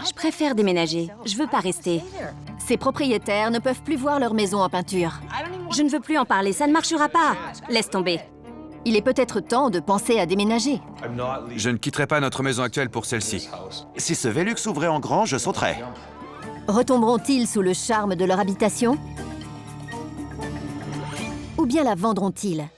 Je préfère déménager. Je veux pas rester. Ces propriétaires ne peuvent plus voir leur maison en peinture. Je ne veux plus en parler, ça ne marchera pas. Laisse tomber. Il est peut-être temps de penser à déménager. Je ne quitterai pas notre maison actuelle pour celle-ci. Si ce Velux s'ouvrait en grand, je sauterais. Retomberont-ils sous le charme de leur habitation? Ou bien la vendront-ils?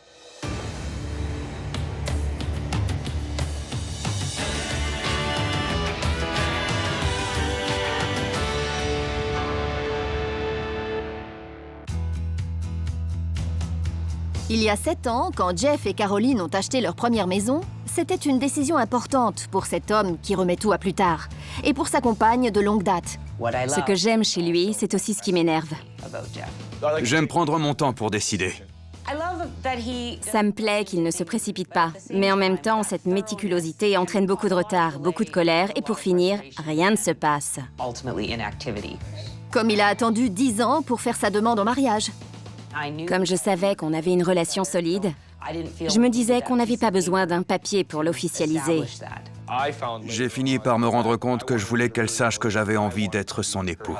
Il y a 7 ans, quand Jeff et Caroline ont acheté leur première maison, c'était une décision importante pour cet homme qui remet tout à plus tard, et pour sa compagne de longue date. Ce que j'aime chez lui, c'est aussi ce qui m'énerve. J'aime prendre mon temps pour décider. Ça me plaît qu'il ne se précipite pas, mais en même temps, cette méticulosité entraîne beaucoup de retard, beaucoup de colère, et pour finir, rien ne se passe. Comme il a attendu 10 ans pour faire sa demande en mariage. Comme je savais qu'on avait une relation solide, je me disais qu'on n'avait pas besoin d'un papier pour l'officialiser. J'ai fini par me rendre compte que je voulais qu'elle sache que j'avais envie d'être son époux.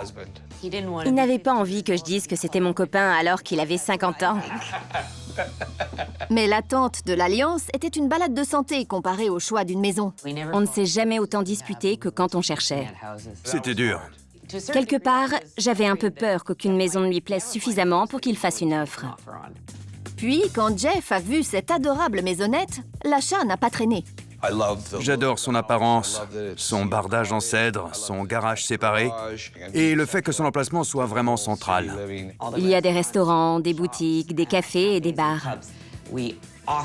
Il n'avait pas envie que je dise que c'était mon copain alors qu'il avait 50 ans. Mais l'attente de l'alliance était une balade de santé comparée au choix d'une maison. On ne s'est jamais autant disputé que quand on cherchait. C'était dur. Quelque part, j'avais un peu peur qu'aucune maison ne lui plaise suffisamment pour qu'il fasse une offre. Puis, quand Jeff a vu cette adorable maisonnette, l'achat n'a pas traîné. J'adore son apparence, son bardage en cèdre, son garage séparé et le fait que son emplacement soit vraiment central. Il y a des restaurants, des boutiques, des cafés et des bars.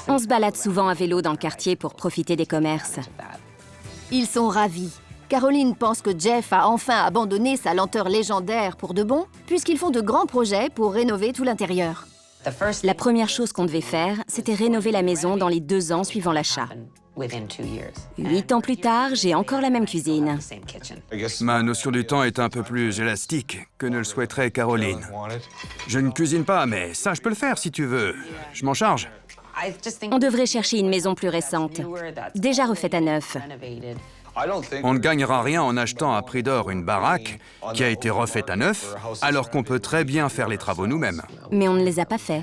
On se balade souvent à vélo dans le quartier pour profiter des commerces. Ils sont ravis. Caroline pense que Jeff a enfin abandonné sa lenteur légendaire pour de bon, puisqu'ils font de grands projets pour rénover tout l'intérieur. La première chose qu'on devait faire, c'était rénover la maison dans les 2 ans suivant l'achat. 8 ans plus tard, j'ai encore la même cuisine. Ma notion du temps est un peu plus élastique que ne le souhaiterait Caroline. Je ne cuisine pas, mais ça, je peux le faire si tu veux. Je m'en charge. On devrait chercher une maison plus récente, déjà refaite à neuf. On ne gagnera rien en achetant à prix d'or une baraque qui a été refaite à neuf, alors qu'on peut très bien faire les travaux nous-mêmes. Mais on ne les a pas faits.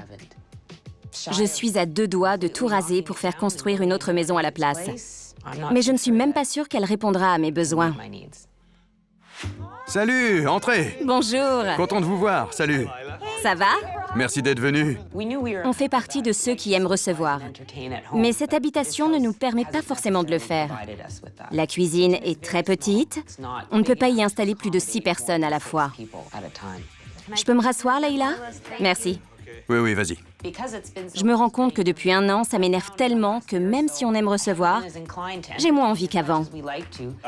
Je suis à 2 doigts de tout raser pour faire construire une autre maison à la place. Mais je ne suis même pas sûre qu'elle répondra à mes besoins. Salut, entrez! Bonjour! Content de vous voir, salut! Ça va? Merci d'être venu. On fait partie de ceux qui aiment recevoir. Mais cette habitation ne nous permet pas forcément de le faire. La cuisine est très petite. On ne peut pas y installer plus de 6 personnes à la fois. Je peux me rasseoir, Leila? Merci. Oui, vas-y. Je me rends compte que depuis 1 an, ça m'énerve tellement que même si on aime recevoir, j'ai moins envie qu'avant.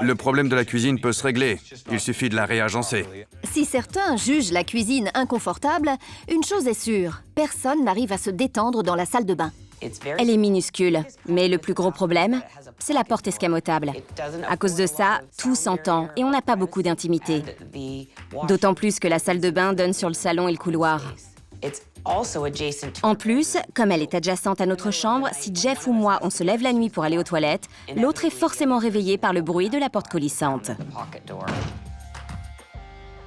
Le problème de la cuisine peut se régler. Il suffit de la réagencer. Si certains jugent la cuisine inconfortable, une chose est sûre, personne n'arrive à se détendre dans la salle de bain. Elle est minuscule, mais le plus gros problème, c'est la porte escamotable. À cause de ça, tout s'entend et on n'a pas beaucoup d'intimité. D'autant plus que la salle de bain donne sur le salon et le couloir. En plus, comme elle est adjacente à notre chambre, si Jeff ou moi on se lève la nuit pour aller aux toilettes, l'autre est forcément réveillé par le bruit de la porte coulissante.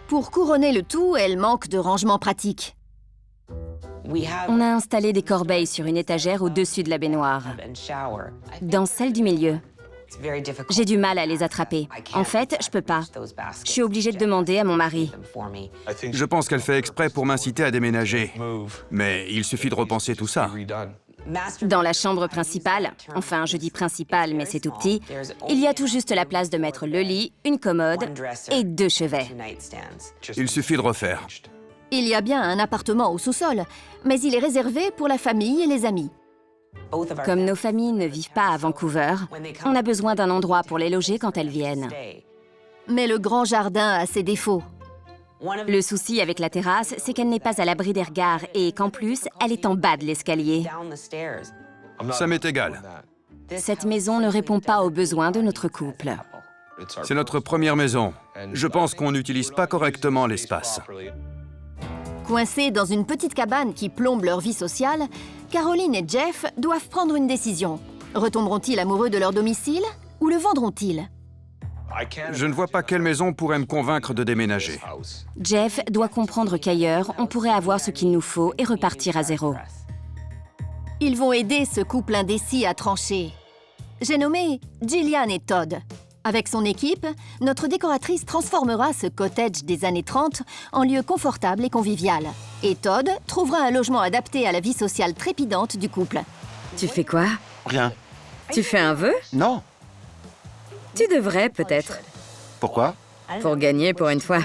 Pour couronner le tout, elle manque de rangement pratique. On a installé des corbeilles sur une étagère au-dessus de la baignoire, dans celle du milieu. J'ai du mal à les attraper. En fait, je peux pas. Je suis obligée de demander à mon mari. Je pense qu'elle fait exprès pour m'inciter à déménager. Mais il suffit de repenser tout ça. Dans la chambre principale, enfin je dis principale mais c'est tout petit, il y a tout juste la place de mettre le lit, une commode et 2 chevets. Il suffit de refaire. Il y a bien un appartement au sous-sol, mais il est réservé pour la famille et les amis. Comme nos familles ne vivent pas à Vancouver, on a besoin d'un endroit pour les loger quand elles viennent. Mais le grand jardin a ses défauts. Le souci avec la terrasse, c'est qu'elle n'est pas à l'abri des regards et qu'en plus, elle est en bas de l'escalier. Ça m'est égal. Cette maison ne répond pas aux besoins de notre couple. C'est notre première maison. Je pense qu'on n'utilise pas correctement l'espace. Coincés dans une petite cabane qui plombe leur vie sociale, Caroline et Jeff doivent prendre une décision. Retomberont-ils amoureux de leur domicile ou le vendront-ils? Je ne vois pas quelle maison pourrait me convaincre de déménager. Jeff doit comprendre qu'ailleurs, on pourrait avoir ce qu'il nous faut et repartir à zéro. Ils vont aider ce couple indécis à trancher. J'ai nommé Gillian et Todd. Avec son équipe, notre décoratrice transformera ce cottage des années 30 en lieu confortable et convivial. Et Todd trouvera un logement adapté à la vie sociale trépidante du couple. Tu fais quoi? Rien. Tu fais un vœu? Non. Tu devrais, peut-être. Pourquoi? Pour gagner pour une fois.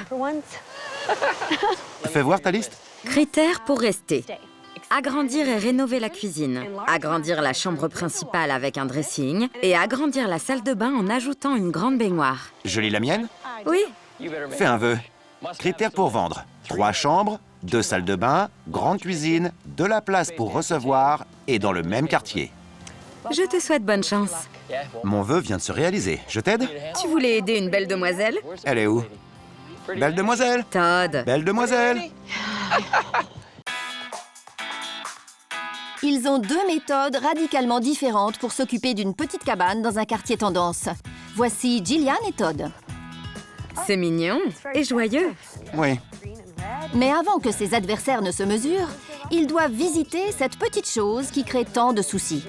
Fais voir ta liste. Critères pour rester. Agrandir et rénover la cuisine. Agrandir la chambre principale avec un dressing. Et agrandir la salle de bain en ajoutant une grande baignoire. Je lis la mienne. Oui, Fais un vœu. Critères pour vendre. 3 chambres, 2 salles de bain, grande cuisine, de la place pour recevoir et dans le même quartier. je te souhaite bonne chance. Mon vœu vient de se réaliser. Je t'aide? Tu voulais aider une belle demoiselle? Elle est où? Belle demoiselle! Todd. Belle demoiselle! Ils ont 2 méthodes radicalement différentes pour s'occuper d'une petite cabane dans un quartier tendance. Voici Gillian et Todd. C'est mignon et joyeux. Oui. Mais avant que ses adversaires ne se mesurent, ils doivent visiter cette petite chose qui crée tant de soucis.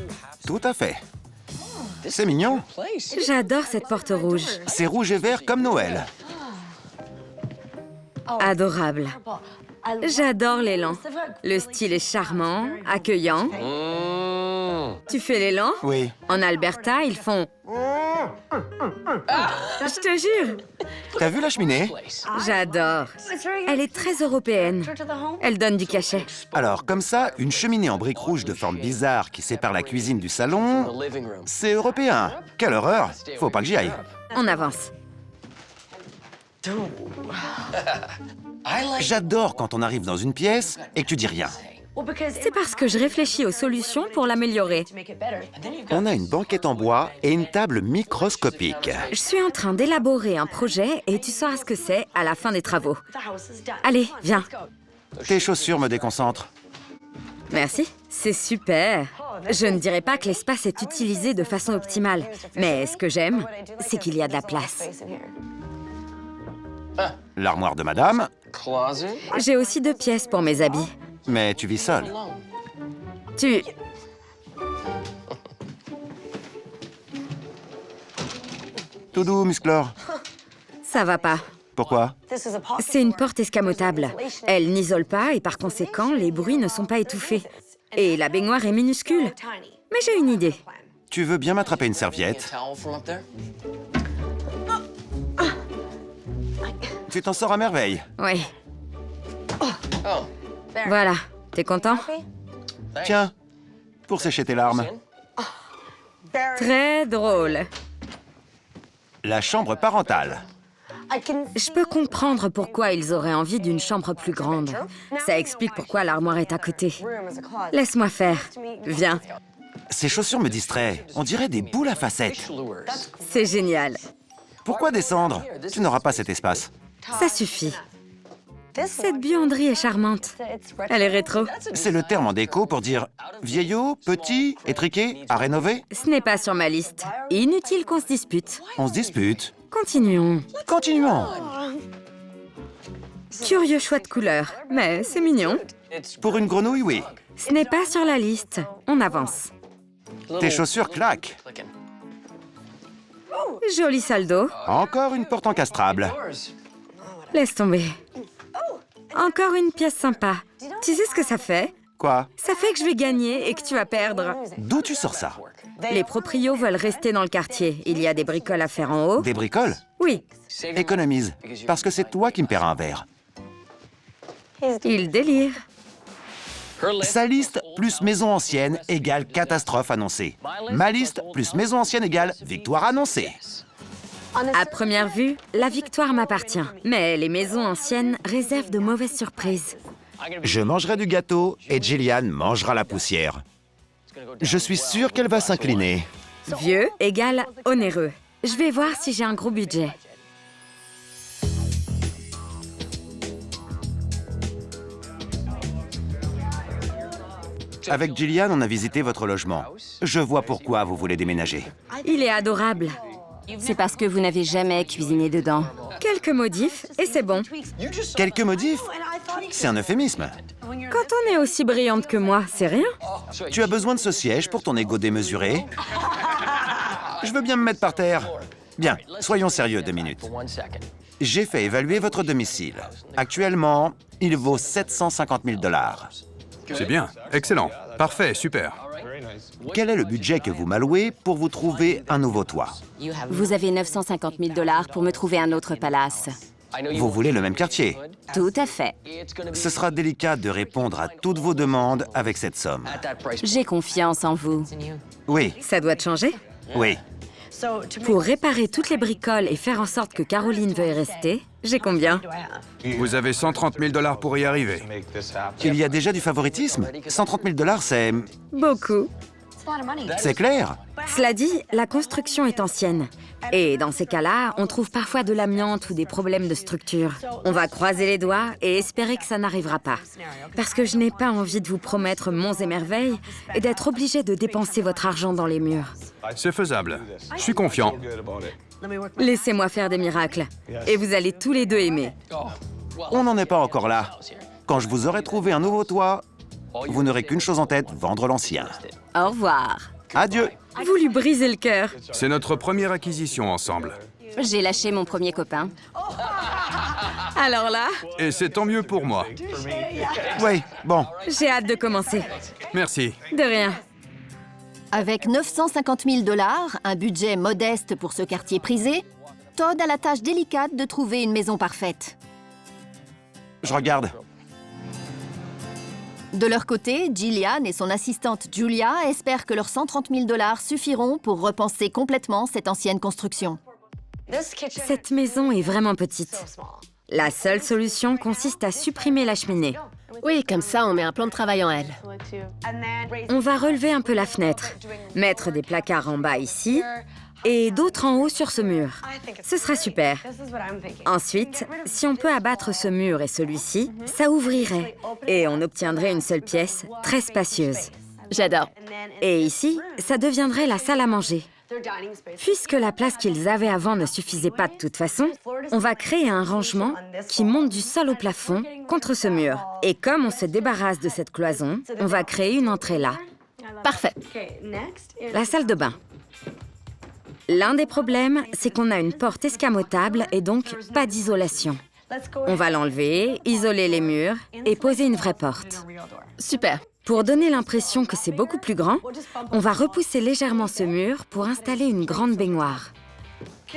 Tout à fait. C'est mignon. J'adore cette porte rouge. C'est rouge et vert comme Noël. Adorable. J'adore l'élan. Le style est charmant, accueillant. Tu fais l'élan? Oui. En Alberta, ils font... Je te jure. T'as vu la cheminée? J'adore. Elle est très européenne. Elle donne du cachet. Alors, comme ça, une cheminée en briques rouges de forme bizarre qui sépare la cuisine du salon, c'est européen. Quelle horreur! Faut pas que j'y aille. On avance. J'adore quand on arrive dans une pièce et que tu dis rien. C'est parce que je réfléchis aux solutions pour l'améliorer. On a une banquette en bois et une table microscopique. Je suis en train d'élaborer un projet et tu sauras ce que c'est à la fin des travaux. Allez, viens. Tes chaussures me déconcentrent. Merci, c'est super. Je ne dirais pas que l'espace est utilisé de façon optimale, mais ce que j'aime, c'est qu'il y a de la place. L'armoire de madame, J'ai aussi 2 pièces pour mes habits. mais tu vis seule. Tu... Tout doux, Musclor. Ça va pas. Pourquoi? C'est une porte escamotable. Elle n'isole pas et par conséquent, les bruits ne sont pas étouffés. Et la baignoire est minuscule. Mais j'ai une idée. Tu veux bien m'attraper une serviette? Tu t'en sors à merveille. Oui. Voilà. T'es content? Tiens, pour sécher tes larmes. Très drôle. La chambre parentale. Je peux comprendre pourquoi ils auraient envie d'une chambre plus grande. Ça explique pourquoi l'armoire est à côté. Laisse-moi faire. Viens. Ces chaussures me distraient. On dirait des boules à facettes. C'est génial. Pourquoi descendre? Tu n'auras pas cet espace. Ça suffit. Cette buanderie est charmante. Elle est rétro. C'est le terme en déco pour dire vieillot, petit, étriqué, à rénover. Ce n'est pas sur ma liste. Inutile qu'on se dispute. On se dispute. Continuons. Continuons. Curieux choix de couleur, mais c'est mignon. Pour une grenouille, oui. Ce n'est pas sur la liste. On avance. Tes chaussures claquent. Joli saldo. Encore une porte encastrable. Laisse tomber. Encore une pièce sympa. Tu sais ce que ça fait? Quoi? Ça fait que je vais gagner et que tu vas perdre. D'où tu sors ça? Les proprios veulent rester dans le quartier. Il y a des bricoles à faire en haut. Des bricoles? Oui, Économise, parce que c'est toi qui me paieras un verre. il délire. Sa liste plus maison ancienne égale catastrophe annoncée. Ma liste plus maison ancienne égale victoire annoncée. À première vue, la victoire m'appartient. Mais les maisons anciennes réservent de mauvaises surprises. Je mangerai du gâteau et Gillian mangera la poussière. Je suis sûr qu'elle va s'incliner. Vieux égale onéreux. Je vais voir si j'ai un gros budget. Avec Gillian, on a visité votre logement. Je vois pourquoi vous voulez déménager. Il est adorable. C'est parce que vous n'avez jamais cuisiné dedans. Quelques modifs et c'est bon. Quelques modifs? C'est un euphémisme. Quand on est aussi brillante que moi, c'est rien. Tu as besoin de ce siège pour ton ego démesuré? Je veux bien me mettre par terre. Bien, soyons sérieux 2 minutes. J'ai fait évaluer votre domicile. Actuellement, il vaut 750 000 $. C'est bien, excellent, parfait, super. Quel est le budget que vous m'allouez pour vous trouver un nouveau toit? Vous avez 950 000 $ pour me trouver un autre palace. Vous voulez le même quartier? Tout à fait. Ce sera délicat de répondre à toutes vos demandes avec cette somme. J'ai confiance en vous. Oui, Ça doit te changer. oui. Pour réparer toutes les bricoles et faire en sorte que Caroline veuille rester, j'ai combien? Vous avez 130 000 $ pour y arriver. Il y a déjà du favoritisme. 130 000 $, Beaucoup. c'est clair. Cela dit, la construction est ancienne. Et dans ces cas-là, on trouve parfois de l'amiante ou des problèmes de structure. On va croiser les doigts et espérer que ça n'arrivera pas. Parce que je n'ai pas envie de vous promettre monts et merveilles et d'être obligé de dépenser votre argent dans les murs. C'est faisable. Je suis confiant. Laissez-moi faire des miracles. Et vous allez tous les deux aimer. On n'en est pas encore là. Quand je vous aurai trouvé un nouveau toit, vous n'aurez qu'une chose en tête, vendre l'ancien. Au revoir. Adieu. Vous lui brisez le cœur. C'est notre première acquisition ensemble. J'ai lâché mon premier copain. Alors là, Et c'est tant mieux pour moi. Oui, bon. j'ai hâte de commencer. Merci. De rien. Avec 950 000 $, un budget modeste pour ce quartier prisé, Todd a la tâche délicate de trouver une maison parfaite. Je regarde. De leur côté, Gillian et son assistante Julia espèrent que leurs 130 000 $ suffiront pour repenser complètement cette ancienne construction. Cette maison est vraiment petite. La seule solution consiste à supprimer la cheminée. Oui, comme ça, on met un plan de travail en L. On va relever un peu la fenêtre, mettre des placards en bas ici et d'autres en haut sur ce mur. Ce sera super. Ensuite, si on peut abattre ce mur et celui-ci, ça ouvrirait et on obtiendrait une seule pièce très spacieuse. J'adore. Et ici, ça deviendrait la salle à manger. Puisque la place qu'ils avaient avant ne suffisait pas de toute façon, on va créer un rangement qui monte du sol au plafond contre ce mur. Et comme on se débarrasse de cette cloison, on va créer une entrée là. Parfait. La salle de bain. L'un des problèmes, c'est qu'on a une porte escamotable et donc pas d'isolation. On va l'enlever, isoler les murs et poser une vraie porte. Super. Pour donner l'impression que c'est beaucoup plus grand, on va repousser légèrement ce mur pour installer une grande baignoire.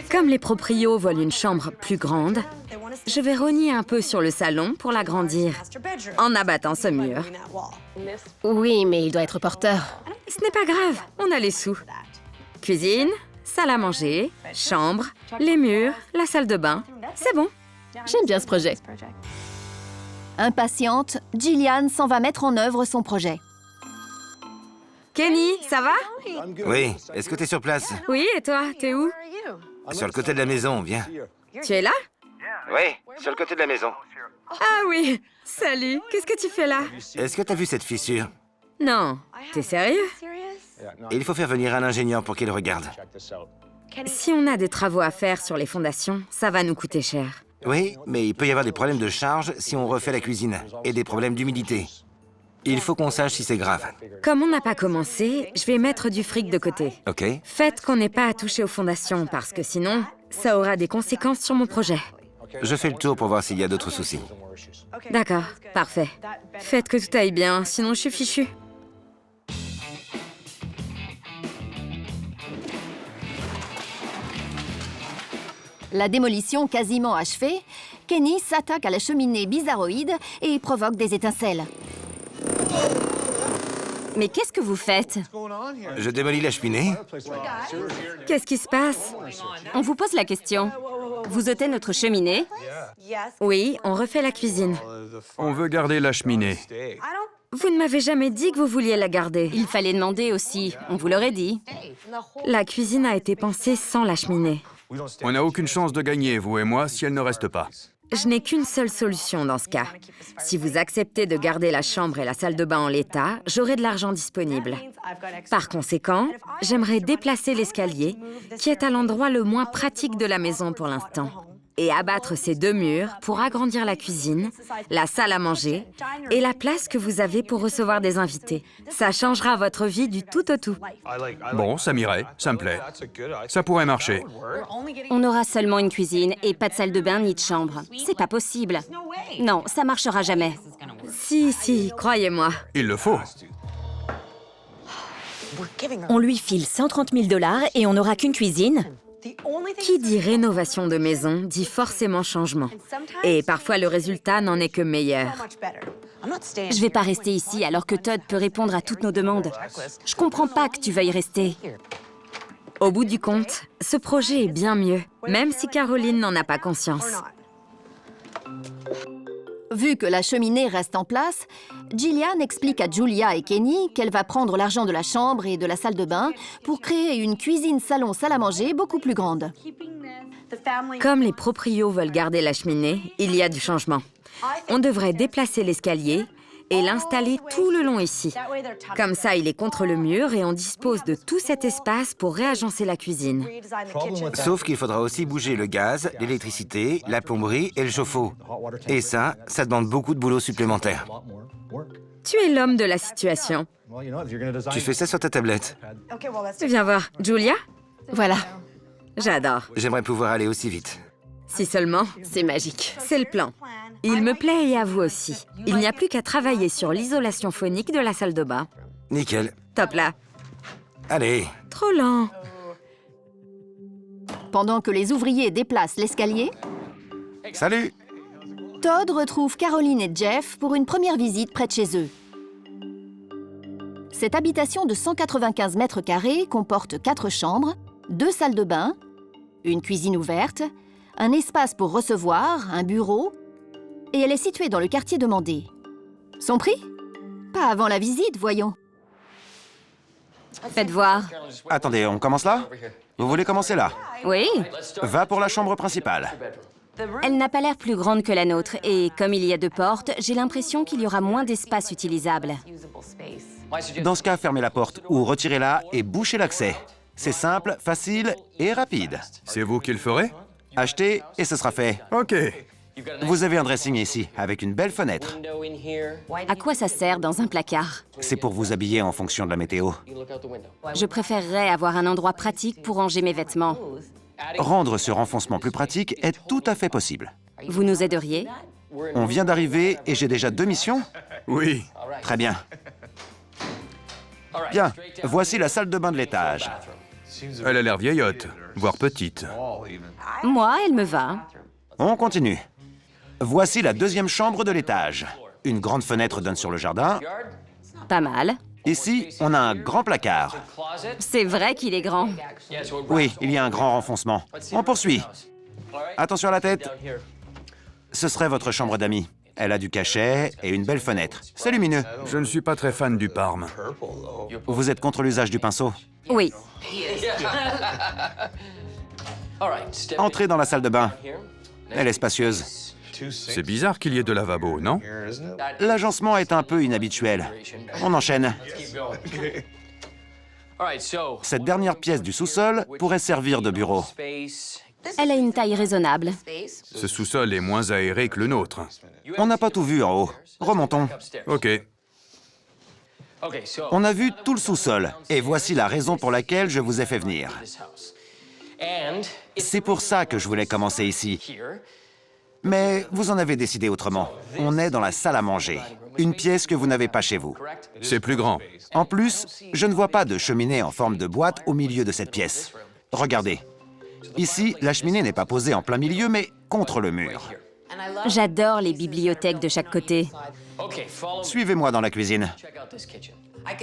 Comme les proprios veulent une chambre plus grande, je vais rogner un peu sur le salon pour l'agrandir, en abattant ce mur. Oui, mais il doit être porteur. Ce n'est pas grave, on a les sous. Cuisine, salle à manger, chambre, les murs, la salle de bain, c'est bon. J'aime bien ce projet. Impatiente, Gillian s'en va mettre en œuvre son projet. Kenny, ça va? Oui, est-ce que t'es sur place? Oui, et toi, t'es où? Sur le côté de la maison, viens. Tu es là? Oui, sur le côté de la maison. Ah oui, salut, qu'est-ce que tu fais là? Est-ce que t'as vu cette fissure? Non, t'es sérieux? Il faut faire venir un ingénieur pour qu'il regarde. Si on a des travaux à faire sur les fondations, ça va nous coûter cher. Oui, mais il peut y avoir des problèmes de charge si on refait la cuisine, et des problèmes d'humidité. Il faut qu'on sache si c'est grave. Comme on n'a pas commencé, je vais mettre du fric de côté. OK? Faites qu'on n'ait pas à toucher aux fondations, parce que sinon, ça aura des conséquences sur mon projet. Je fais le tour pour voir s'il y a d'autres soucis. D'accord, parfait. Faites que tout aille bien, sinon je suis fichue. La démolition quasiment achevée, Kenny s'attaque à la cheminée bizarroïde et provoque des étincelles. Mais qu'est-ce que vous faites? Je démolis la cheminée. Qu'est-ce qui se passe? On vous pose la question. Vous ôtez notre cheminée? Oui, on refait la cuisine. On veut garder la cheminée. Vous ne m'avez jamais dit que vous vouliez la garder. Il fallait demander aussi, on vous l'aurait dit. La cuisine a été pensée sans la cheminée. On n'a aucune chance de gagner, vous et moi, si elle ne reste pas. Je n'ai qu'une seule solution dans ce cas. Si vous acceptez de garder la chambre et la salle de bain en l'état, j'aurai de l'argent disponible. Par conséquent, j'aimerais déplacer l'escalier, qui est à l'endroit le moins pratique de la maison pour l'instant, et abattre ces 2 murs pour agrandir la cuisine, la salle à manger et la place que vous avez pour recevoir des invités. Ça changera votre vie du tout au tout. Bon, ça m'irait, ça me plaît. Ça pourrait marcher. On aura seulement une cuisine et pas de salle de bain ni de chambre. C'est pas possible. Non, ça marchera jamais. Si, croyez-moi. Il le faut. On lui file 130 000 $ et on n'aura qu'une cuisine? Qui dit rénovation de maison dit forcément changement. Et parfois, le résultat n'en est que meilleur. Je vais pas rester ici alors que Todd peut répondre à toutes nos demandes. Je comprends pas que tu veuilles rester. Au bout du compte, ce projet est bien mieux, même si Caroline n'en a pas conscience. Vu que la cheminée reste en place, Gillian explique à Julia et Kenny qu'elle va prendre l'argent de la chambre et de la salle de bain pour créer une cuisine-salon-salle à manger beaucoup plus grande. Comme les proprios veulent garder la cheminée, il y a du changement. On devrait déplacer l'escalier et l'installer tout le long ici. Comme ça, il est contre le mur et on dispose de tout cet espace pour réagencer la cuisine. Sauf qu'il faudra aussi bouger le gaz, l'électricité, la plomberie et le chauffe-eau. Et ça demande beaucoup de boulot supplémentaire. Tu es l'homme de la situation. Tu fais ça sur ta tablette. Viens voir. Julia? Voilà, J'adore. J'aimerais pouvoir aller aussi vite. Si seulement. c'est magique. C'est le plan. Il me plaît et à vous aussi. Il n'y a plus qu'à travailler sur l'isolation phonique de la salle de bain. Nickel. Top là. Allez. Trop lent. Pendant que les ouvriers déplacent l'escalier, Salut! Todd retrouve Caroline et Jeff pour une première visite près de chez eux. Cette habitation de 195 mètres carrés comporte 4 chambres, 2 salles de bain, une cuisine ouverte, un espace pour recevoir, un bureau, et elle est située dans le quartier demandé. Son prix? Pas avant la visite, voyons. Faites voir. Attendez, on commence là? Vous voulez commencer là? Oui, Va pour la chambre principale. elle n'a pas l'air plus grande que la nôtre et comme il y a 2 portes, j'ai l'impression qu'il y aura moins d'espace utilisable. Dans ce cas, fermez la porte ou retirez-la et bouchez l'accès. C'est simple, facile et rapide. C'est vous qui le ferez? Achetez et ce sera fait. Ok. Vous avez un dressing ici, avec une belle fenêtre. À quoi ça sert dans un placard? C'est pour vous habiller en fonction de la météo. Je préférerais avoir un endroit pratique pour ranger mes vêtements. Rendre ce renfoncement plus pratique est tout à fait possible. Vous nous aideriez? On vient d'arriver et j'ai déjà 2 missions? Oui. Très bien. Bien, voici la salle de bain de l'étage. Elle a l'air vieillotte, voire petite. Moi, elle me va. On continue. Voici la 2e chambre de l'étage. Une grande fenêtre donne sur le jardin. Pas mal. Ici, on a un grand placard. C'est vrai qu'il est grand. Oui, il y a un grand renfoncement. On poursuit. Attention à la tête. Ce serait votre chambre d'amis. Elle a du cachet et une belle fenêtre. C'est lumineux. Je ne suis pas très fan du parme. Vous êtes contre l'usage du pinceau? Oui. Entrez dans la salle de bain. Elle est spacieuse. C'est bizarre qu'il y ait de lavabo, non? L'agencement est un peu inhabituel. On enchaîne. Cette dernière pièce du sous-sol pourrait servir de bureau. Elle a une taille raisonnable. Ce sous-sol est moins aéré que le nôtre. On n'a pas tout vu en haut. Remontons. Ok. On a vu tout le sous-sol. Et voici la raison pour laquelle je vous ai fait venir. C'est pour ça que je voulais commencer ici. Mais vous en avez décidé autrement. On est dans la salle à manger. Une pièce que vous n'avez pas chez vous. C'est plus grand. En plus, je ne vois pas de cheminée en forme de boîte au milieu de cette pièce. Regardez. Ici, la cheminée n'est pas posée en plein milieu, mais contre le mur. J'adore les bibliothèques de chaque côté. Suivez-moi dans la cuisine.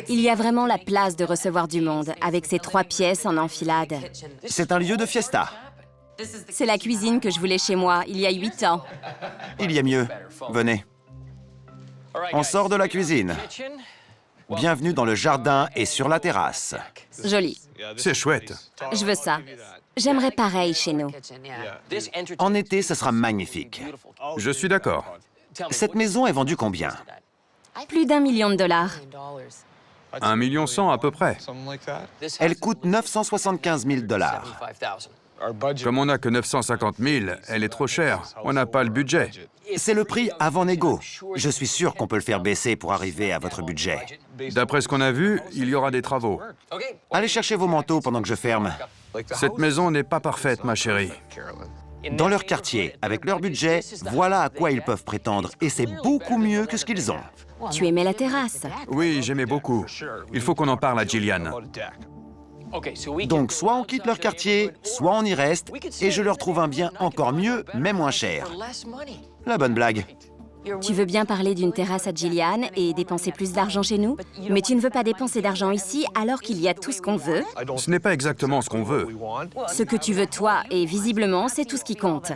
Il y a vraiment la place de recevoir du monde, avec ces 3 pièces en enfilade. C'est un lieu de fiesta. C'est la cuisine que je voulais chez moi, il y a 8 ans. Il y a mieux. Venez. On sort de la cuisine. Bienvenue dans le jardin et sur la terrasse. Joli. C'est chouette. Je veux ça. J'aimerais pareil chez nous. En été, ce sera magnifique. Je suis d'accord. Cette maison est vendue combien? Plus d'1 million de dollars. 1,1 million à peu près. Elle coûte 975 000 $. Comme on n'a que 950 000, elle est trop chère. On n'a pas le budget. C'est le prix avant négo. Je suis sûr qu'on peut le faire baisser pour arriver à votre budget. D'après ce qu'on a vu, il y aura des travaux. Allez chercher vos manteaux pendant que je ferme. Cette maison n'est pas parfaite, ma chérie. Dans leur quartier, avec leur budget, voilà à quoi ils peuvent prétendre. Et c'est beaucoup mieux que ce qu'ils ont. Tu aimais la terrasse. Oui, j'aimais beaucoup. Il faut qu'on en parle à Gillian. Donc soit on quitte leur quartier, soit on y reste, et je leur trouve un bien encore mieux, mais moins cher. La bonne blague. Tu veux bien parler d'une terrasse à Gillian et dépenser plus d'argent chez nous, mais tu ne veux pas dépenser d'argent ici alors qu'il y a tout ce qu'on veut. Ce n'est pas exactement ce qu'on veut. Ce que tu veux toi, et visiblement, c'est tout ce qui compte.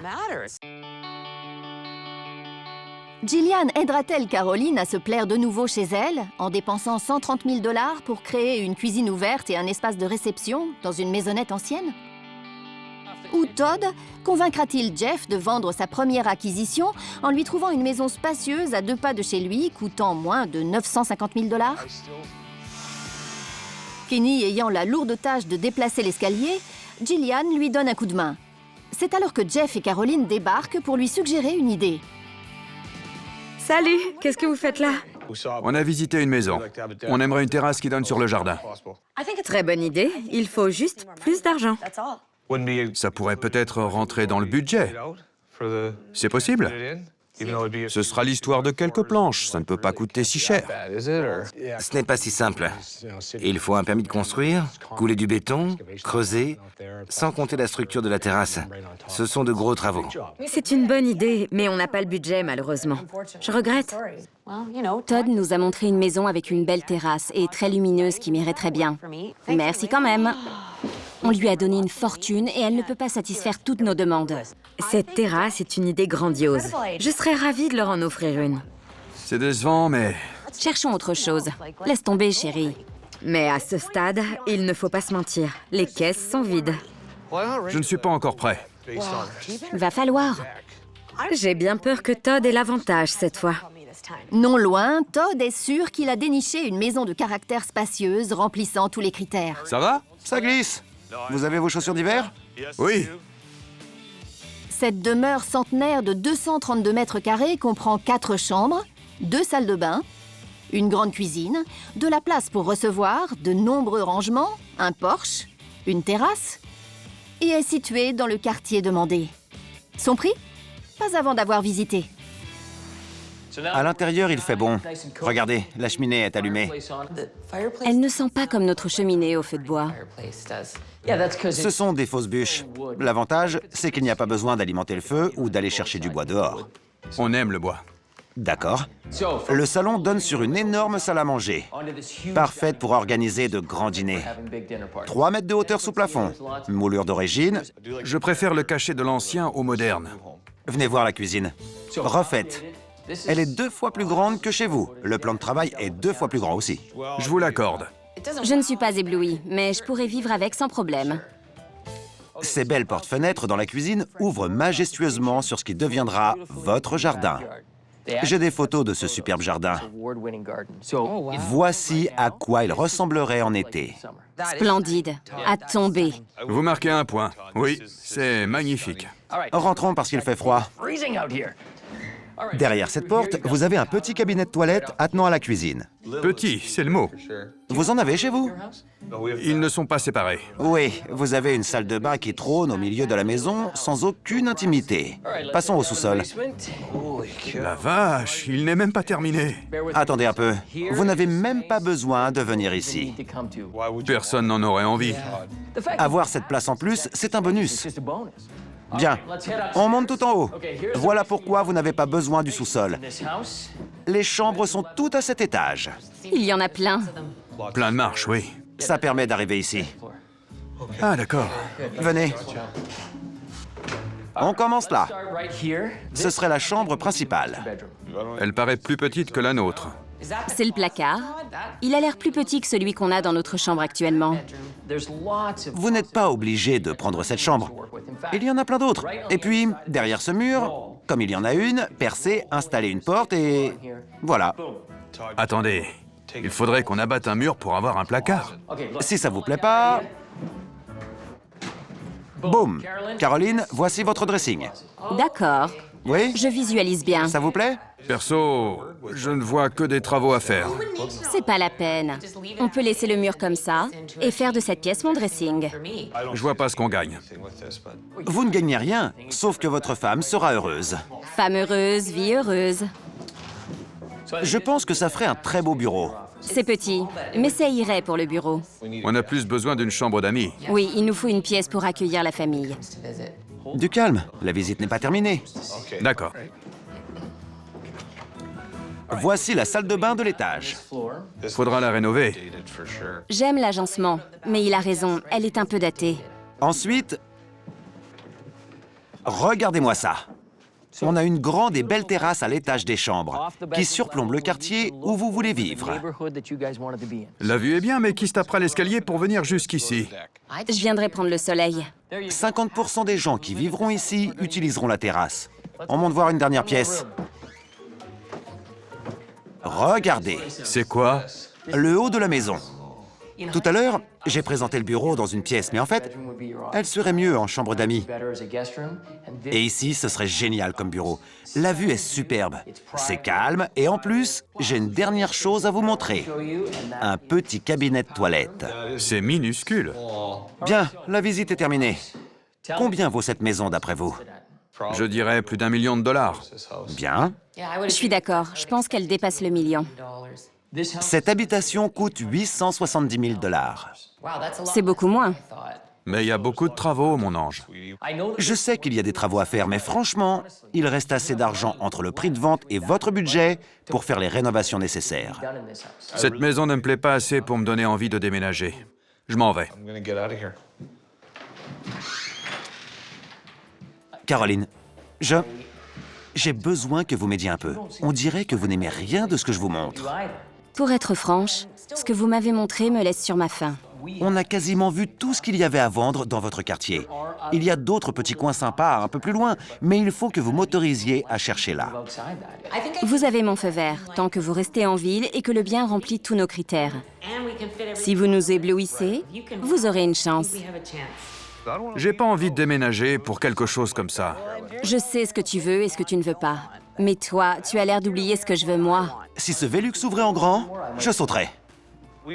Gillian aidera-t-elle Caroline à se plaire de nouveau chez elle en dépensant 130 000 $ pour créer une cuisine ouverte et un espace de réception dans une maisonnette ancienne? Ou Todd convaincra-t-il Jeff de vendre sa première acquisition en lui trouvant une maison spacieuse à 2 pas de chez lui, coûtant moins de 950 000 $? Kenny ayant la lourde tâche de déplacer l'escalier, Gillian lui donne un coup de main. C'est alors que Jeff et Caroline débarquent pour lui suggérer une idée. Salut, qu'est-ce que vous faites là? On a visité une maison. On aimerait une terrasse qui donne sur le jardin. Très bonne idée, il faut juste plus d'argent. Ça pourrait peut-être rentrer dans le budget. C'est possible? Ce sera l'histoire de quelques planches. Ça ne peut pas coûter si cher. Ce n'est pas si simple. Il faut un permis de construire, couler du béton, creuser, sans compter la structure de la terrasse. Ce sont de gros travaux. C'est une bonne idée, mais on n'a pas le budget, malheureusement. Je regrette. Todd nous a montré une maison avec une belle terrasse et très lumineuse qui m'irait très bien. Merci quand même. On lui a donné une fortune et elle ne peut pas satisfaire toutes nos demandes. Cette terrasse est une idée grandiose. Je serais ravie de leur en offrir une. C'est décevant, mais... Cherchons autre chose. Laisse tomber, chérie. Mais à ce stade, il ne faut pas se mentir. Les caisses sont vides. Je ne suis pas encore prêt. Va falloir. J'ai bien peur que Todd ait l'avantage cette fois. Non loin, Todd est sûr qu'il a déniché une maison de caractère spacieuse remplissant tous les critères. Ça va? Ça glisse. Vous avez vos chaussures d'hiver? Oui. Cette demeure centenaire de 232 mètres carrés comprend 4 chambres, 2 salles de bain, une grande cuisine, de la place pour recevoir, de nombreux rangements, un porche, une terrasse, et est située dans le quartier demandé. Son prix? Pas avant d'avoir visité. À l'intérieur, il fait bon. Regardez, la cheminée est allumée. Elle ne sent pas comme notre cheminée au feu de bois. Ce sont des fausses bûches. L'avantage, c'est qu'il n'y a pas besoin d'alimenter le feu ou d'aller chercher du bois dehors. On aime le bois. D'accord. Le salon donne sur une énorme salle à manger, parfaite pour organiser de grands dîners. 3 mètres de hauteur sous plafond, moulure d'origine. Je préfère le cachet de l'ancien au moderne. Venez voir la cuisine. Refaite. Elle est 2 fois plus grande que chez vous. Le plan de travail est 2 fois plus grand aussi. Je vous l'accorde. Je ne suis pas éblouie, mais je pourrais vivre avec sans problème. Ces belles portes-fenêtres dans la cuisine ouvrent majestueusement sur ce qui deviendra votre jardin. J'ai des photos de ce superbe jardin. Voici à quoi il ressemblerait en été. Splendide. À tomber. Vous marquez un point. Oui, c'est magnifique. Rentrons parce qu'il fait froid. Derrière cette porte, vous avez un petit cabinet de toilette attenant à la cuisine. Petit, c'est le mot. Vous en avez chez vous? Ils ne sont pas séparés. Oui, vous avez une salle de bain qui trône au milieu de la maison sans aucune intimité. Passons au sous-sol. La vache, il n'est même pas terminé. Attendez un peu. Vous n'avez même pas besoin de venir ici. Personne n'en aurait envie. Avoir cette place en plus, c'est un bonus. Bien, on monte tout en haut. Voilà pourquoi vous n'avez pas besoin du sous-sol. Les chambres sont toutes à cet étage. Il y en a plein. Plein de marches, oui. Ça permet d'arriver ici. Ah, d'accord. Venez. On commence là. Ce serait la chambre principale. Elle paraît plus petite que la nôtre. C'est le placard. Il a l'air plus petit que celui qu'on a dans notre chambre actuellement. Vous n'êtes pas obligé de prendre cette chambre. Il y en a plein d'autres. Et puis, derrière ce mur, comme il y en a une, percer, installer une porte et... voilà. Attendez, il faudrait qu'on abatte un mur pour avoir un placard. Si ça vous plaît pas... Boum! Caroline, voici votre dressing. D'accord. Oui? Je visualise bien. Ça vous plaît? Perso, je ne vois que des travaux à faire. C'est pas la peine. On peut laisser le mur comme ça et faire de cette pièce mon dressing. Je vois pas ce qu'on gagne. Vous ne gagnez rien, sauf que votre femme sera heureuse. Femme heureuse, vie heureuse. Je pense que ça ferait un très beau bureau. C'est petit, mais ça irait pour le bureau. On a plus besoin d'une chambre d'amis. Oui, il nous faut une pièce pour accueillir la famille. Du calme, la visite n'est pas terminée. D'accord. Voici la salle de bain de l'étage. Faudra la rénover. J'aime l'agencement, mais il a raison, elle est un peu datée. Ensuite, regardez-moi ça. On a une grande et belle terrasse à l'étage des chambres qui surplombe le quartier où vous voulez vivre. La vue est bien, mais qui se tapera l'escalier pour venir jusqu'ici? Je viendrai prendre le soleil. 50% des gens qui vivront ici utiliseront la terrasse. On monte voir une dernière pièce. Regardez, C'est quoi? le haut de la maison. Tout à l'heure, j'ai présenté le bureau dans une pièce, mais en fait, elle serait mieux en chambre d'amis. Et ici, ce serait génial comme bureau. La vue est superbe, c'est calme, et en plus, j'ai une dernière chose à vous montrer. Un petit cabinet de toilette. C'est minuscule. Bien, la visite est terminée. Combien vaut cette maison d'après vous? Je dirais plus d'1 million de dollars. Bien. Je suis d'accord, je pense qu'elle dépasse le million. Cette habitation coûte 870 000 dollars. C'est beaucoup moins. Mais il y a beaucoup de travaux, mon ange. Je sais qu'il y a des travaux à faire, mais franchement, il reste assez d'argent entre le prix de vente et votre budget pour faire les rénovations nécessaires. Cette maison ne me plaît pas assez pour me donner envie de déménager. Je m'en vais. Caroline, j'ai besoin que vous m'aidiez un peu. On dirait que vous n'aimez rien de ce que je vous montre. Pour être franche, ce que vous m'avez montré me laisse sur ma faim. On a quasiment vu tout ce qu'il y avait à vendre dans votre quartier. Il y a d'autres petits coins sympas un peu plus loin, mais il faut que vous m'autorisiez à chercher là. Vous avez mon feu vert, tant que vous restez en ville et que le bien remplit tous nos critères. Si vous nous éblouissez, vous aurez une chance. J'ai pas envie de déménager pour quelque chose comme ça. Je sais ce que tu veux et ce que tu ne veux pas. Mais toi, tu as l'air d'oublier ce que je veux moi. Si ce Velux s'ouvrait en grand, je sauterais.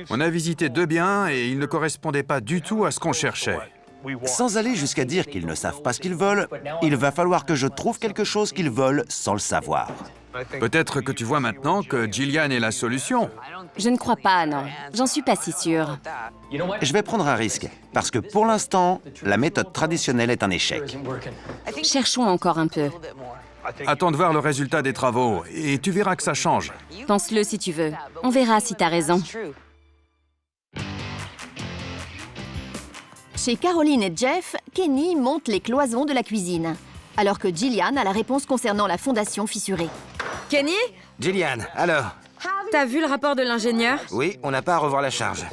On a visité 2 biens et ils ne correspondaient pas du tout à ce qu'on cherchait. Sans aller jusqu'à dire qu'ils ne savent pas ce qu'ils veulent, il va falloir que je trouve quelque chose qu'ils veulent sans le savoir. Peut-être que tu vois maintenant que Jillian est la solution. Je ne crois pas, non. J'en suis pas si sûre. Je vais prendre un risque, parce que pour l'instant, la méthode traditionnelle est un échec. Cherchons encore un peu. Attends de voir le résultat des travaux et tu verras que ça change. Pense-le si tu veux. On verra si t'as raison. Chez Caroline et Jeff, Kenny monte les cloisons de la cuisine, alors que Jillian a la réponse concernant la fondation fissurée. Kenny, Jillian, alors? t'as vu le rapport de l'ingénieur? Oui, on n'a pas à revoir la charge.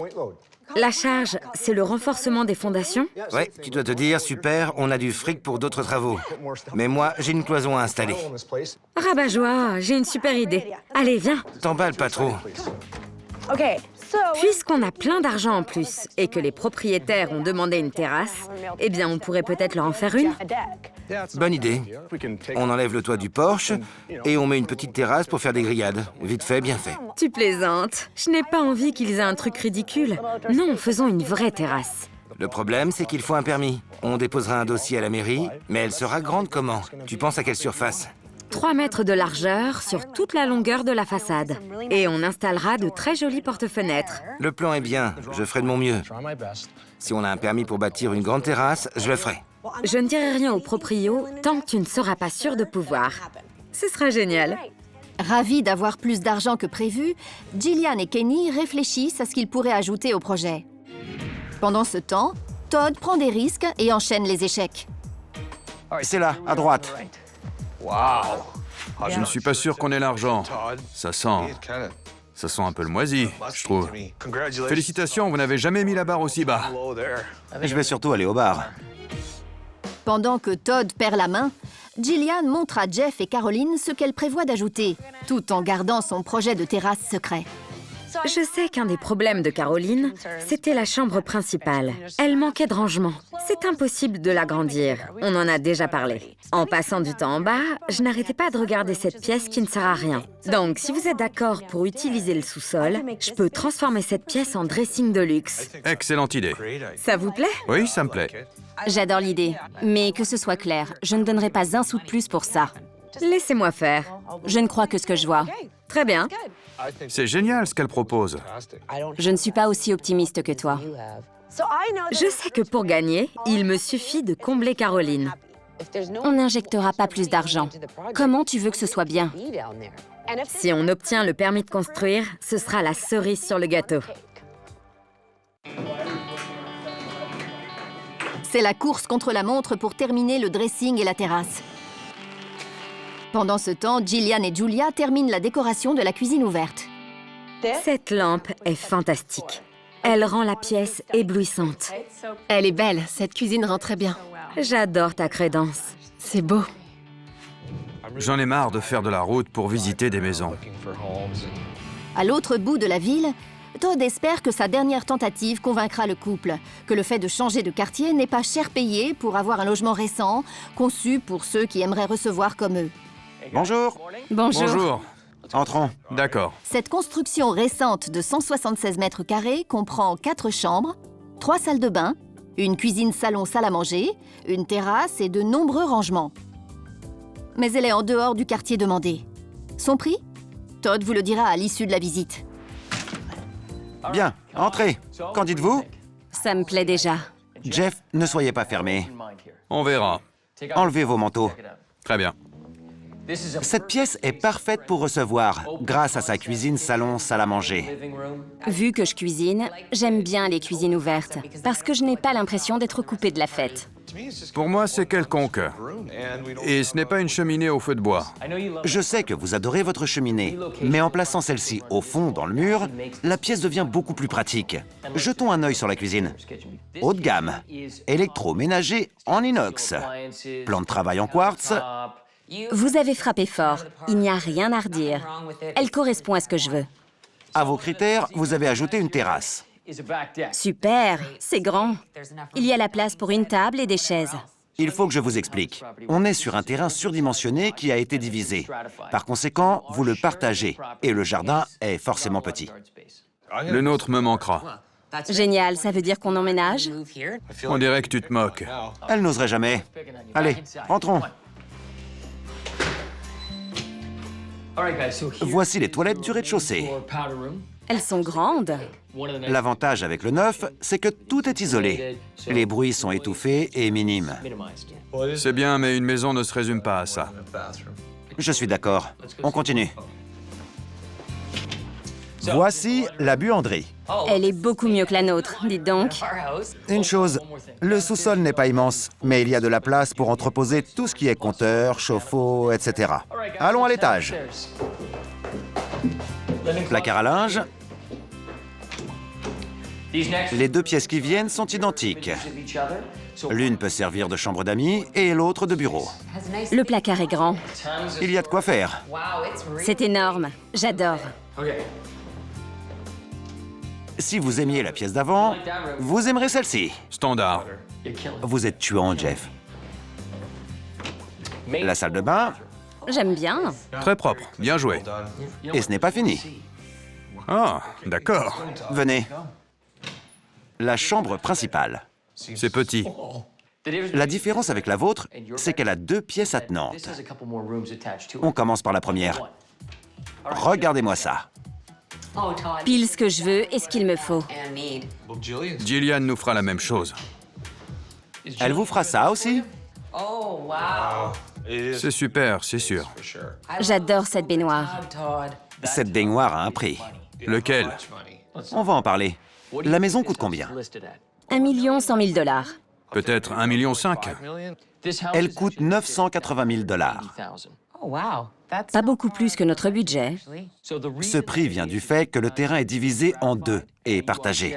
La charge, c'est le renforcement des fondations? Ouais, tu dois te dire, super, on a du fric pour d'autres travaux. Mais moi, j'ai une cloison à installer. Rabat-joie, j'ai une super idée. Allez, viens. T'emballes pas trop. Puisqu'on a plein d'argent en plus et que les propriétaires ont demandé une terrasse, eh bien, on pourrait peut-être leur en faire une. Bonne idée. On enlève le toit du porche et on met une petite terrasse pour faire des grillades. Vite fait, bien fait. Tu plaisantes. Je n'ai pas envie qu'ils aient un truc ridicule. Non, faisons une vraie terrasse. Le problème, c'est qu'il faut un permis. On déposera un dossier à la mairie, mais elle sera grande comment? Tu penses à quelle surface? 3 mètres de largeur sur toute la longueur de la façade. Et on installera de très jolis porte-fenêtres. Le plan est bien, je ferai de mon mieux. Si on a un permis pour bâtir une grande terrasse, je le ferai. Je ne dirai rien au proprio tant que tu ne seras pas sûr de pouvoir. Ce sera génial. Ravis d'avoir plus d'argent que prévu, Jillian et Kenny réfléchissent à ce qu'ils pourraient ajouter au projet. Pendant ce temps, Todd prend des risques et enchaîne les échecs. C'est là, à droite. Je ne suis pas sûr qu'on ait l'argent. Ça sent. Ça sent un peu le moisi, je trouve. Félicitations, vous n'avez jamais mis la barre aussi bas. Je vais surtout aller au bar. Pendant que Todd perd la main, Jillian montre à Jeff et Caroline ce qu'elle prévoit d'ajouter, tout en gardant son projet de terrasse secret. Je sais qu'un des problèmes de Caroline, c'était la chambre principale. Elle manquait de rangement. C'est impossible de l'agrandir. On en a déjà parlé. En passant du temps en bas, je n'arrêtais pas de regarder cette pièce qui ne sert à rien. Donc, si vous êtes d'accord pour utiliser le sous-sol, je peux transformer cette pièce en dressing de luxe. Excellente idée. Ça vous plaît? Oui, ça me plaît. J'adore l'idée. Mais que ce soit clair, je ne donnerai pas un sou de plus pour ça. Laissez-moi faire. Je ne crois que ce que je vois. Très bien. C'est génial ce qu'elle propose. Je ne suis pas aussi optimiste que toi. Je sais que pour gagner, il me suffit de combler Caroline. On n'injectera pas plus d'argent. Comment tu veux que ce soit bien? Si on obtient le permis de construire, ce sera la cerise sur le gâteau. C'est la course contre la montre pour terminer le dressing et la terrasse. Pendant ce temps, Jillian et Julia terminent la décoration de la cuisine ouverte. Cette lampe est fantastique. Elle rend la pièce éblouissante. Elle est belle, cette cuisine rend très bien. J'adore ta crédence. C'est beau. J'en ai marre de faire de la route pour visiter des maisons. À l'autre bout de la ville, Todd espère que sa dernière tentative convaincra le couple, que le fait de changer de quartier n'est pas cher payé pour avoir un logement récent, conçu pour ceux qui aimeraient recevoir comme eux. Bonjour. Bonjour. Bonjour. Entrons. D'accord. Cette construction récente de 176 mètres carrés comprend 4 chambres, 3 salles de bain, une cuisine-salon salle à manger, une terrasse et de nombreux rangements. Mais elle est en dehors du quartier demandé. Son prix? Todd vous le dira à l'issue de la visite. Bien, entrez. Qu'en dites-vous? Ça me plaît déjà. Jeff, ne soyez pas fermé. On verra. Enlevez vos manteaux. Très bien. Cette pièce est parfaite pour recevoir, grâce à sa cuisine, salon, salle à manger. Vu que je cuisine, j'aime bien les cuisines ouvertes, parce que je n'ai pas l'impression d'être coupée de la fête. Pour moi, c'est quelconque. Et ce n'est pas une cheminée au feu de bois. Je sais que vous adorez votre cheminée, mais en plaçant celle-ci au fond, dans le mur, la pièce devient beaucoup plus pratique. Jetons un œil sur la cuisine. Haut de gamme, électroménager en inox, plan de travail en quartz. Vous avez frappé fort. Il n'y a rien à redire. Elle correspond à ce que je veux. À vos critères, vous avez ajouté une terrasse. Super, c'est grand. Il y a la place pour une table et des chaises. Il faut que je vous explique. On est sur un terrain surdimensionné qui a été divisé. Par conséquent, vous le partagez, et le jardin est forcément petit. Le nôtre me manquera. Génial, ça veut dire qu'on emménage? On dirait que tu te moques. Elle n'oserait jamais. Allez, rentrons. Voici les toilettes du rez-de-chaussée. Elles sont grandes. L'avantage avec le neuf, c'est que tout est isolé. Les bruits sont étouffés et minimes. C'est bien, mais une maison ne se résume pas à ça. Je suis d'accord. On continue. Voici la buanderie. Elle est beaucoup mieux que la nôtre, dites donc. Une chose, le sous-sol n'est pas immense, mais il y a de la place pour entreposer tout ce qui est compteur, chauffe-eau, etc. Allons à l'étage. Placard à linge. Les deux pièces qui viennent sont identiques. L'une peut servir de chambre d'amis et l'autre de bureau. Le placard est grand. Il y a de quoi faire. C'est énorme. J'adore. Si vous aimiez la pièce d'avant, vous aimerez celle-ci. Standard. Vous êtes tuant, Jeff. La salle de bain, J'aime bien. Très propre. Bien joué. et ce n'est pas fini. Ah, d'accord. Venez. La chambre principale. C'est petit. La différence avec la vôtre, c'est qu'elle a 2 pièces attenantes. On commence par la première. Regardez-moi ça. Pile ce que je veux et ce qu'il me faut. Jillian nous fera la même chose. Elle vous fera ça aussi? C'est super, c'est sûr. J'adore cette baignoire. Cette baignoire a un prix. Lequel? On va en parler. La maison coûte combien? 1 100 000 $. Peut-être 1,5 million. Elle coûte 980 000 $. Pas beaucoup plus que notre budget. Ce prix vient du fait que le terrain est divisé en deux et partagé.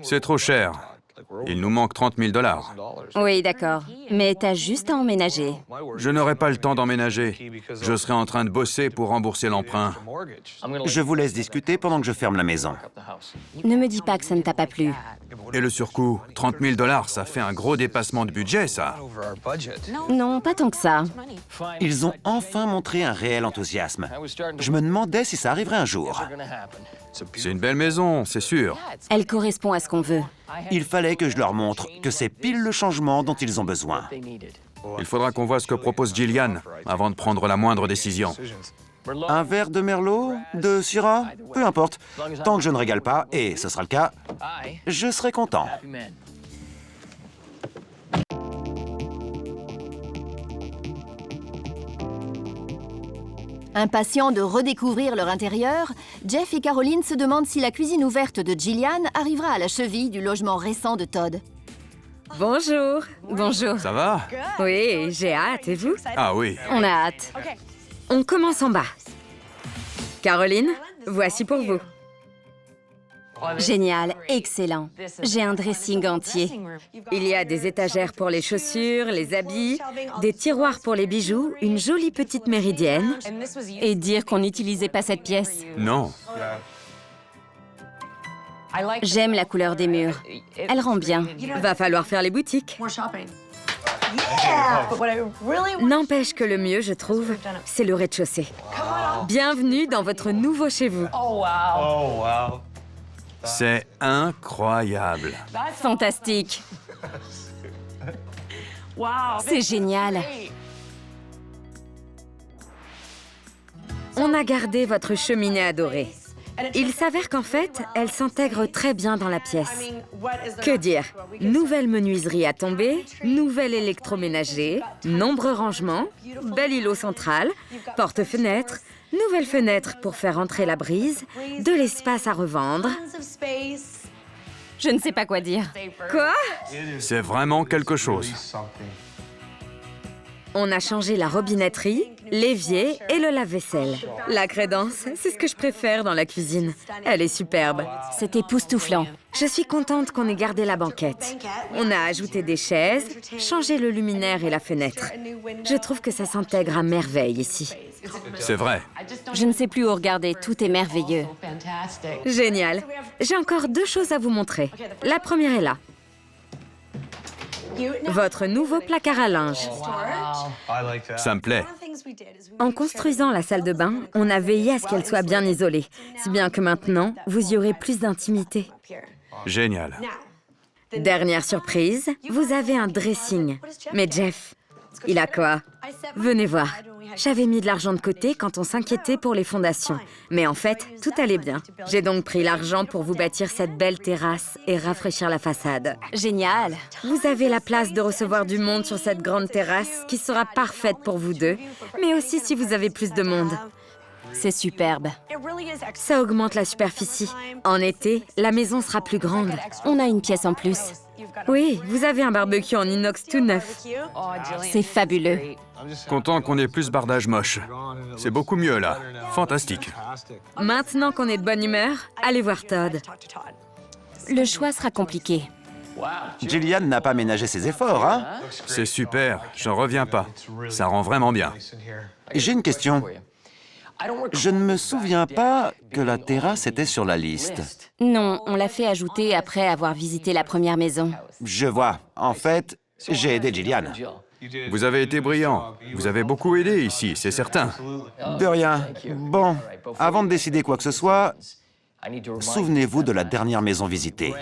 C'est trop cher. Il nous manque 30 000 $. Oui, d'accord. Mais t'as juste à emménager. Je n'aurai pas le temps d'emménager. Je serai en train de bosser pour rembourser l'emprunt. Je vous laisse discuter pendant que je ferme la maison. Ne me dis pas que ça ne t'a pas plu. Et le surcoût, 30 000 $, ça fait un gros dépassement de budget, ça. Non, pas tant que ça. Ils ont enfin montré un réel enthousiasme. Je me demandais si ça arriverait un jour. C'est une belle maison, c'est sûr. Elle correspond à ce qu'on veut. Il fallait que je leur montre que c'est pile le changement dont ils ont besoin. Il faudra qu'on voit ce que propose Gillian avant de prendre la moindre décision. Un verre de Merlot? De Syrah? Peu importe. Tant que je ne régale pas, et ce sera le cas, je serai content. Impatients de redécouvrir leur intérieur, Jeff et Caroline se demandent si la cuisine ouverte de Gillian arrivera à la cheville du logement récent de Todd. Bonjour. Bonjour. Ça va? Oui, j'ai hâte, et vous? Ah oui. On a hâte. On commence en bas. Caroline, voici pour vous. Génial, excellent. J'ai un dressing entier. Il y a des étagères pour les chaussures, les habits, des tiroirs pour les bijoux, une jolie petite méridienne. Et dire qu'on n'utilisait pas cette pièce. Non. J'aime la couleur des murs. Elle rend bien. Va falloir faire les boutiques. N'empêche que le mieux, je trouve, c'est le rez-de-chaussée. Bienvenue dans votre nouveau chez vous. C'est incroyable. Fantastique. C'est génial. On a gardé votre cheminée adorée. Il s'avère qu'en fait, elle s'intègre très bien dans la pièce. Que dire? Nouvelle menuiserie à tomber, nouvel électroménager, nombreux rangements, bel îlot central, porte-fenêtre, nouvelle fenêtre pour faire entrer la brise, de l'espace à revendre. Je ne sais pas quoi dire. Quoi? C'est vraiment quelque chose. On a changé la robinetterie, l'évier et le lave-vaisselle. La crédence, c'est ce que je préfère dans la cuisine. Elle est superbe. C'est époustouflant. Je suis contente qu'on ait gardé la banquette. On a ajouté des chaises, changé le luminaire et la fenêtre. Je trouve que ça s'intègre à merveille ici. C'est vrai. Je ne sais plus où regarder, tout est merveilleux. Génial. J'ai encore 2 choses à vous montrer. La première est là. Votre nouveau placard à linge. Ça me plaît. En construisant la salle de bain, on a veillé à ce qu'elle soit bien isolée, si bien que maintenant, vous y aurez plus d'intimité. Génial. Dernière surprise, vous avez un dressing. Mais Jeff, il a quoi? Venez voir. J'avais mis de l'argent de côté quand on s'inquiétait pour les fondations. Mais en fait, tout allait bien. J'ai donc pris l'argent pour vous bâtir cette belle terrasse et rafraîchir la façade. Génial. Vous avez la place de recevoir du monde sur cette grande terrasse qui sera parfaite pour vous deux, mais aussi si vous avez plus de monde. C'est superbe. Ça augmente la superficie. En été, la maison sera plus grande. On a une pièce en plus. Oui, vous avez un barbecue en inox tout neuf. C'est fabuleux. Content qu'on ait plus bardage moche. C'est beaucoup mieux là. Fantastique. Maintenant qu'on est de bonne humeur, allez voir Todd. Le choix sera compliqué. Gillian n'a pas ménagé ses efforts, hein? C'est super, j'en reviens pas. Ça rend vraiment bien. J'ai une question. Je ne me souviens pas que la terrasse était sur la liste. Non, on l'a fait ajouter après avoir visité la première maison. Je vois. En fait, j'ai aidé Gillian. Vous avez été brillant. Vous avez beaucoup aidé ici, c'est certain. De rien. Bon, avant de décider quoi que ce soit, souvenez-vous de la dernière maison visitée.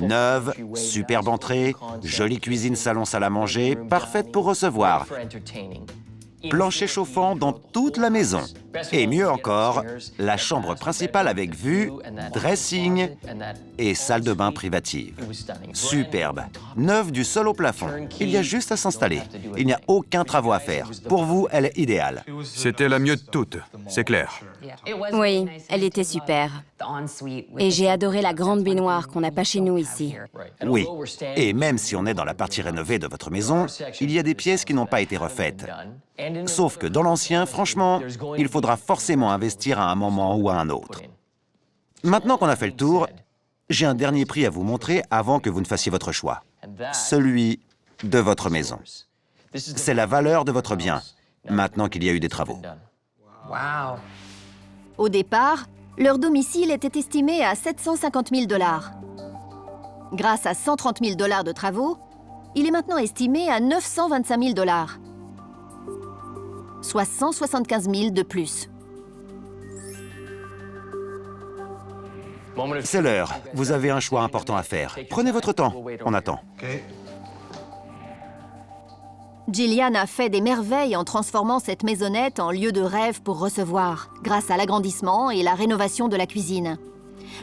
Neuve, superbe entrée, jolie cuisine salon-salle à manger, parfaite pour recevoir. Plancher chauffant dans toute la maison. Et mieux encore, la chambre principale avec vue, dressing et salle de bain privative. Superbe. Neuve du sol au plafond. Il y a juste à s'installer. Il n'y a aucun travaux à faire. Pour vous, elle est idéale. C'était la mieux de toutes, c'est clair. Oui, elle était super. Et j'ai adoré la grande baignoire qu'on n'a pas chez nous ici. Oui. Et même si on est dans la partie rénovée de votre maison, il y a des pièces qui n'ont pas été refaites. Sauf que dans l'ancien, franchement, il faudra forcément investir à un moment ou à un autre. Maintenant qu'on a fait le tour, j'ai un dernier prix à vous montrer avant que vous ne fassiez votre choix. Celui de votre maison. C'est la valeur de votre bien, maintenant qu'il y a eu des travaux. Au départ, leur domicile était estimé à 750 000 $. Grâce à 130 000 $ de travaux, il est maintenant estimé à 925 000 $, soit 175 000 de plus. C'est l'heure. Vous avez un choix important à faire. Prenez votre temps. On attend. Gillian a fait des merveilles en transformant cette maisonnette en lieu de rêve pour recevoir, grâce à l'agrandissement et la rénovation de la cuisine.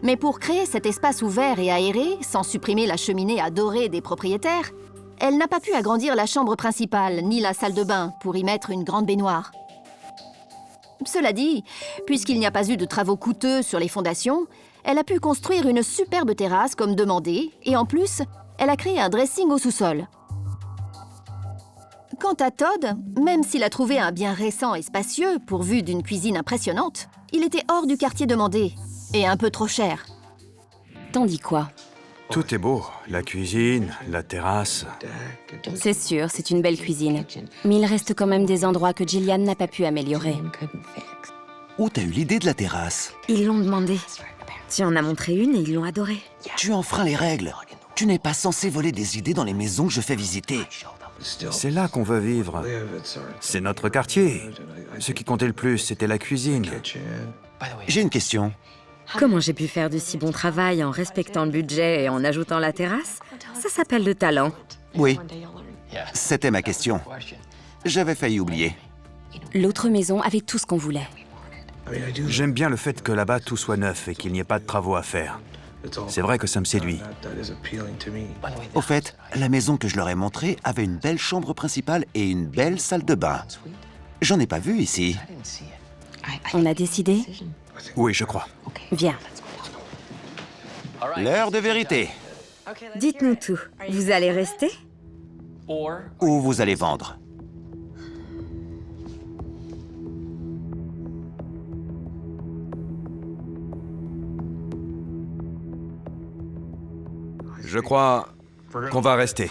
Mais pour créer cet espace ouvert et aéré, sans supprimer la cheminée adorée des propriétaires, elle n'a pas pu agrandir la chambre principale ni la salle de bain pour y mettre une grande baignoire. Cela dit, puisqu'il n'y a pas eu de travaux coûteux sur les fondations, elle a pu construire une superbe terrasse comme demandé et en plus, elle a créé un dressing au sous-sol. Quant à Todd, même s'il a trouvé un bien récent et spacieux pourvu d'une cuisine impressionnante, il était hors du quartier demandé et un peu trop cher. T'en dis quoi? Tout est beau, la cuisine, la terrasse. C'est sûr, c'est une belle cuisine. Mais il reste quand même des endroits que Gillian n'a pas pu améliorer. Où t'as eu l'idée de la terrasse? Ils l'ont demandé. Tu en as montré une et ils l'ont adorée. Tu enfreins les règles. Tu n'es pas censé voler des idées dans les maisons que je fais visiter. C'est là qu'on veut vivre. C'est notre quartier. Ce qui comptait le plus, c'était la cuisine. J'ai une question. Comment j'ai pu faire du si bon travail en respectant le budget et en ajoutant la terrasse? Ça s'appelle le talent. Oui, c'était ma question. J'avais failli oublier. L'autre maison avait tout ce qu'on voulait. J'aime bien le fait que là-bas tout soit neuf et qu'il n'y ait pas de travaux à faire. C'est vrai que ça me séduit. Au fait, la maison que je leur ai montrée avait une belle chambre principale et une belle salle de bain. J'en ai pas vu ici. On a décidé? Oui, je crois. Viens. L'heure de vérité. Dites-nous tout. Vous allez rester? Ou vous allez vendre. Je crois qu'on va rester.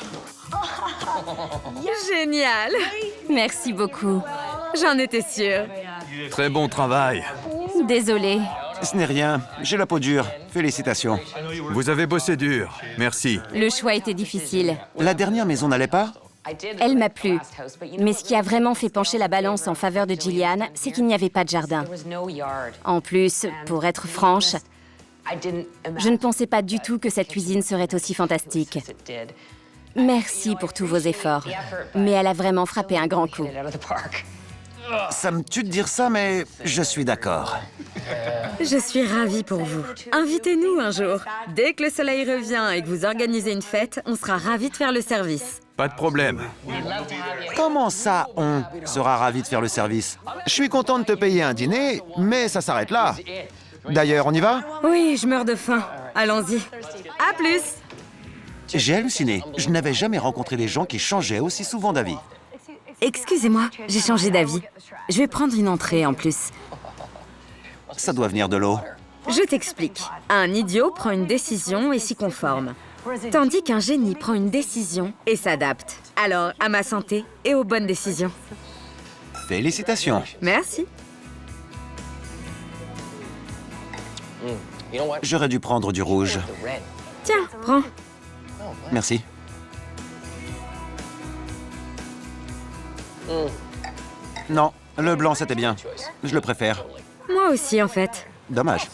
Génial! Merci beaucoup. J'en étais sûre. Très bon travail. Désolée. Ce n'est rien, j'ai la peau dure. Félicitations. Vous avez bossé dur. Merci. Le choix était difficile. La dernière maison n'allait pas? Elle m'a plu. Mais ce qui a vraiment fait pencher la balance en faveur de Gillian, c'est qu'il n'y avait pas de jardin. En plus, pour être franche, je ne pensais pas du tout que cette cuisine serait aussi fantastique. Merci pour tous vos efforts. Mais elle a vraiment frappé un grand coup. Ça me tue de dire ça, mais je suis d'accord. Je suis ravie pour vous. Invitez-nous un jour. Dès que le soleil revient et que vous organisez une fête, on sera ravis de faire le service. Pas de problème. Comment ça, on sera ravis de faire le service? Je suis content de te payer un dîner, mais ça s'arrête là. D'ailleurs, on y va? Oui, je meurs de faim. Allons-y. À plus! J'ai halluciné. Je n'avais jamais rencontré des gens qui changeaient aussi souvent d'avis. Excusez-moi, j'ai changé d'avis. Je vais prendre une entrée en plus. Ça doit venir de l'eau. Je t'explique. Un idiot prend une décision et s'y conforme. Tandis qu'un génie prend une décision et s'adapte. Alors, à ma santé et aux bonnes décisions. Félicitations. Merci. J'aurais dû prendre du rouge. Tiens, prends. Merci. Non, le blanc c'était bien. Je le préfère. Moi aussi, en fait. Dommage.